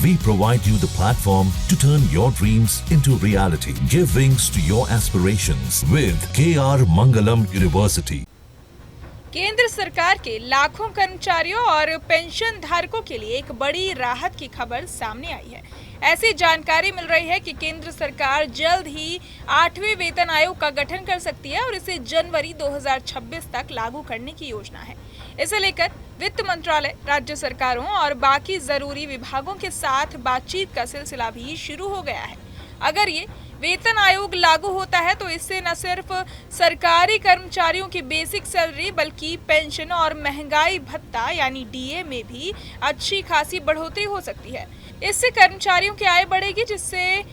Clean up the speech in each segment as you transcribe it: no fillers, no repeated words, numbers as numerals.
We provide you the platform to turn your dreams into reality. Give wings to your aspirations with KR Mangalam University. केंद्र सरकार के लाखों कर्मचारियों और pension धारकों के लिए एक बड़ी राहत की खबर सामने आई है। ऐसी जानकारी मिल रही है कि केंद्र सरकार जल्द ही 8वें वेतन आयोग का गठन कर सकती है और इसे जनवरी 2026 तक लागू करने की योजना है। इसे लेकर वित्त मंत्रालय, राज्य सरकारों और बाकी जरूरी विभागों के साथ बातचीत का सिलसिला भी शुरू हो गया है। अगर ये वेतन आयोग लागू होता है तो इससे न सिर्फ सरकारी कर्मचारियों की बेसिक सैलरी बल्कि पेंशन और महंगाई भत्ता यानी डीए में भी अच्छी खासी बढ़ोतरी हो सकती है। इससे कर्मचारियों की आय बढ़ेगी, जिससे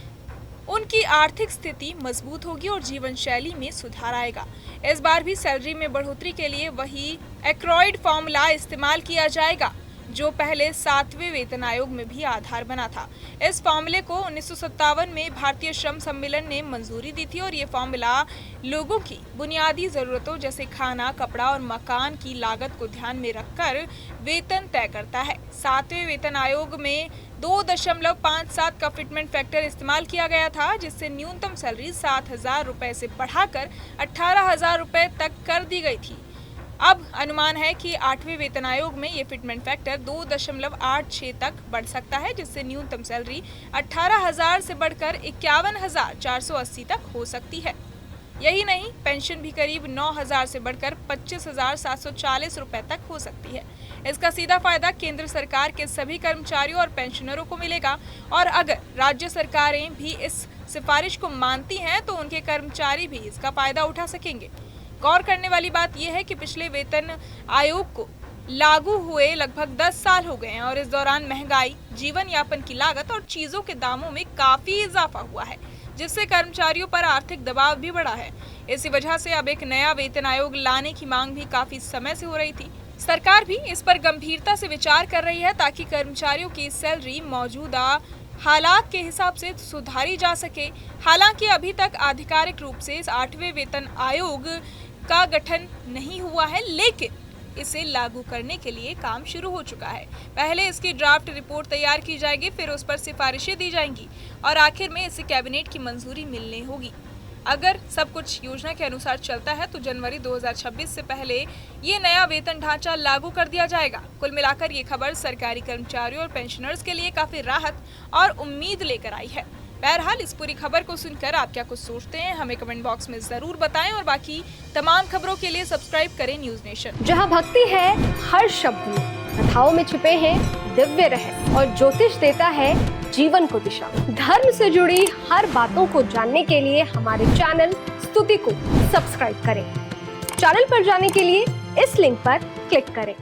उनकी आर्थिक स्थिति मजबूत होगी और जीवन शैली में सुधार आएगा। इस बार भी सैलरी में बढ़ोतरी के लिए वही एक्रॉयड फॉर्मूला इस्तेमाल किया जाएगा जो पहले 7वें वेतन आयोग में भी आधार बना था। इस फॉर्मूले को 1957 में भारतीय श्रम सम्मेलन ने मंजूरी दी थी और ये फॉर्मूला लोगों की बुनियादी जरूरतों जैसे खाना, कपड़ा और मकान की लागत को ध्यान में रखकर वेतन तय करता है। 7वें वेतन आयोग में 2.57 का फिटमेंट फैक्टर इस्तेमाल किया गया था, जिससे न्यूनतम सैलरी 7,000 रुपए से बढ़ाकर 18,000 रुपए तक कर दी गई थी। अब अनुमान है कि 8वें वेतन आयोग में ये फिटमेंट फैक्टर 2.86 तक बढ़ सकता है, जिससे न्यूनतम सैलरी 18,000 से बढ़कर 51,480 तक हो सकती है। यही नहीं, पेंशन भी करीब 9,000 से बढ़कर 25,740 रुपए तक हो सकती है। इसका सीधा फायदा केंद्र सरकार के सभी कर्मचारियों और पेंशनरों को मिलेगा और अगर राज्य सरकारें भी इस सिफारिश को मानती हैं तो उनके कर्मचारी भी इसका फायदा उठा सकेंगे। गौर करने वाली बात यह है कि पिछले वेतन आयोग को लागू हुए लगभग 10 साल हो गए हैं और इस दौरान महंगाई, जीवन यापन की लागत और चीजों के दामों में काफी इजाफा हुआ है, जिससे कर्मचारियों पर आर्थिक दबाव भी बढ़ा है। इसी वजह से अब एक नया वेतन आयोग लाने की मांग भी काफी समय से हो रही थी। सरकार भी इस पर गंभीरता से विचार कर रही है ताकि कर्मचारियों की सैलरी मौजूदा हालात के हिसाब से सुधारी जा सके। हालांकि अभी तक आधिकारिक रूप से इस 8वें वेतन आयोग का गठन नहीं हुआ है, लेकिन इसे लागू करने के लिए काम शुरू हो चुका है। पहले इसकी ड्राफ्ट रिपोर्ट तैयार की जाएगी, फिर उस पर सिफारिशें दी जाएंगी और आखिर में इसे कैबिनेट की मंजूरी मिलनी होगी। अगर सब कुछ योजना के अनुसार चलता है तो जनवरी 2026 से पहले ये नया वेतन ढांचा लागू कर दिया जाएगा। कुल मिलाकर ये खबर सरकारी कर्मचारियों और पेंशनर्स के लिए काफी राहत और उम्मीद लेकर आई है। बहरहाल इस पूरी खबर को सुनकर आप क्या कुछ सोचते हैं, हमें कमेंट बॉक्स में जरूर बताएं और बाकी तमाम खबरों के लिए सब्सक्राइब करें न्यूज नेशन। जहां भक्ति है हर शब्द में, कथाओं में छिपे हैं दिव्य रहस्य और ज्योतिष देता है जीवन को दिशा। धर्म से जुड़ी हर बातों को जानने के लिए हमारे चैनल स्तुति को सब्सक्राइब करें। चैनल पर जाने के लिए इस लिंक पर क्लिक करें।